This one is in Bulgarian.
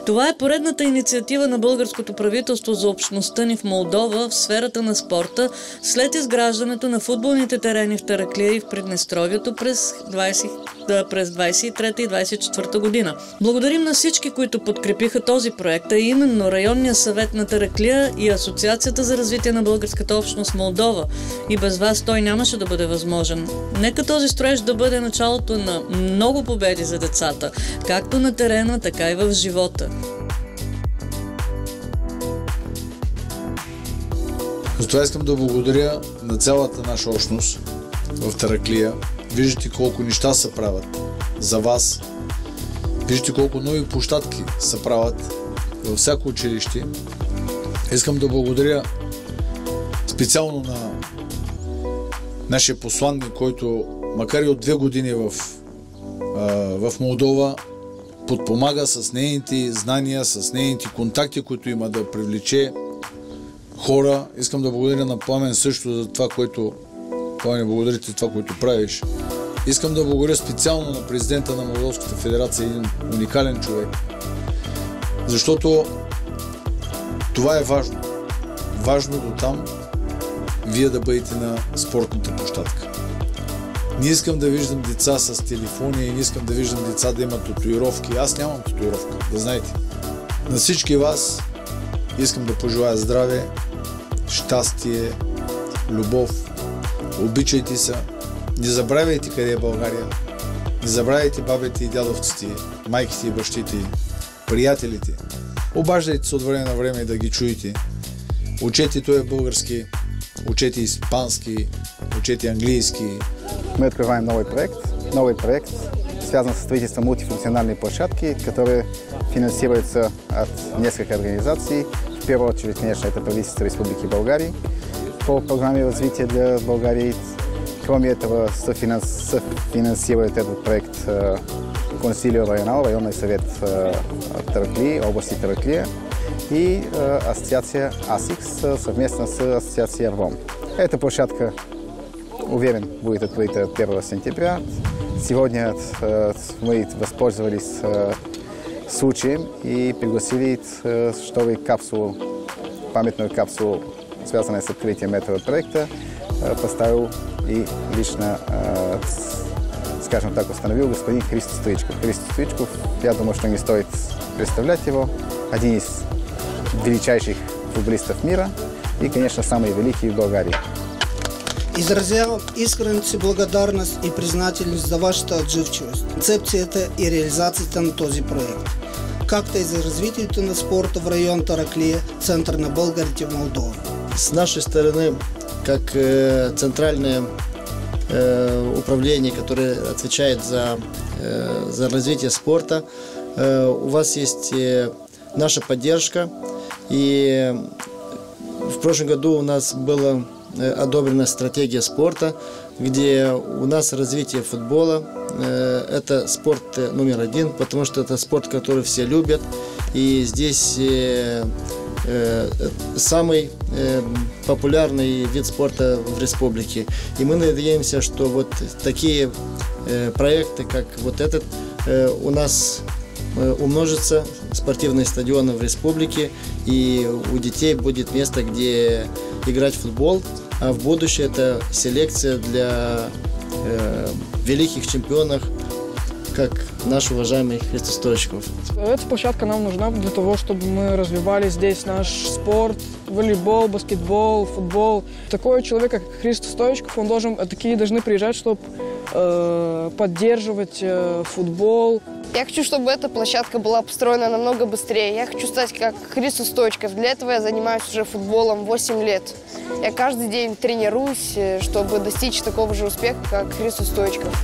Това е поредната инициатива на българското правителство за общността ни в Молдова в сферата на спорта след изграждането на футболните терени в Тараклия и в Приднестровието през 23 и 24 година. Благодарим на всички, които подкрепиха този проект, а именно Районния съвет на Тараклия и Асоциацията за развитие на българската общност в Молдова. И без вас той нямаше да бъде възможен. Нека този строеж да бъде началото на много победи за децата, както на терена, така и в живота. Затова искам да благодаря на цялата наша общност в Тараклия. Виждате колко неща се правят за вас. Виждате колко нови площадки се правят във всяко училище. Искам да благодаря специално на нашия посланник, който макар и от 2 години в Молдова подпомага с нейните знания, с нейните контакти, които има да привлече хора. Искам да благодаря на Пламен също за това, което Пламен, благодарите това, което правиш. Искам да благодаря специално на президента на Молдовската федерация, един уникален човек, защото това е важно. Важно до там вие да бъдете на спортната площадка. Не искам да виждам деца с телефони и не искам да виждам деца да имат татуировки. Аз нямам татуировка, да знаете. На всички вас искам да пожелая здраве, щастие, любов. Обичайте се. Не забравяйте къде е България. Не забравяйте бабите и дядовците, майките и бащите, приятелите. Обаждайте се от време на време да ги чуете. Учете този български, учете испански, учете английски. Мы открываем новый проект, связан со строительством мультифункциональной площадки, которая финансируется от нескольких организаций. В первую очередь, конечно, это правительство Республики Болгарии по программе развития для Болгарии. Кроме этого, софинансирует этот проект Консилио Районал, районный совет Тараклии, области Тараклия, и ассоциация АСИКС совместно с ассоциацией РВОМ. Эта площадка, уверен, будет открыта 1 сентября. Сегодня мы воспользовались случаем и пригласили, чтобы памятную капсулу, связанную с открытием этого проекта, поставил и лично, скажем так, установил господин Христо Стоичков. Христо Стоичков, я думаю, что не стоит представлять его, один из величайших футболистов мира и, конечно, самый великий в Болгарии. Изразявам искрената си благодарност и признателност за вашата отзивчивост, концепцията и реализацията на този проект, както и за развитието на спорта в район Тараклия, център на българите в Молдова. С нашей стороны, как центральное управление, которое отвечает за развитие спорта, у вас есть наша поддержка. И в прошлом году у нас была одобрена стратегия спорта, где у нас развитие футбола. Это спорт номер 1, потому что это спорт, который все любят. И здесь самый популярный вид спорта в республике. И мы надеемся, что вот такие проекты, как вот этот, у нас умножатся, спортивные стадионы в республике, и у детей будет место, где играть в футбол, а в будущем это селекция для великих чемпионов, как наш уважаемый Христо Стоичков. Эта площадка нам нужна для того, чтобы мы развивали здесь наш спорт, волейбол, баскетбол, футбол. Такой человек, как Христо Стоичков, такие должны приезжать, чтобы поддерживать футбол. Я хочу, чтобы эта площадка была построена намного быстрее. Я хочу стать как Христо Стоичков. Для этого я занимаюсь уже футболом 8 лет. Я каждый день тренируюсь, чтобы достичь такого же успеха, как Христо Стоичков.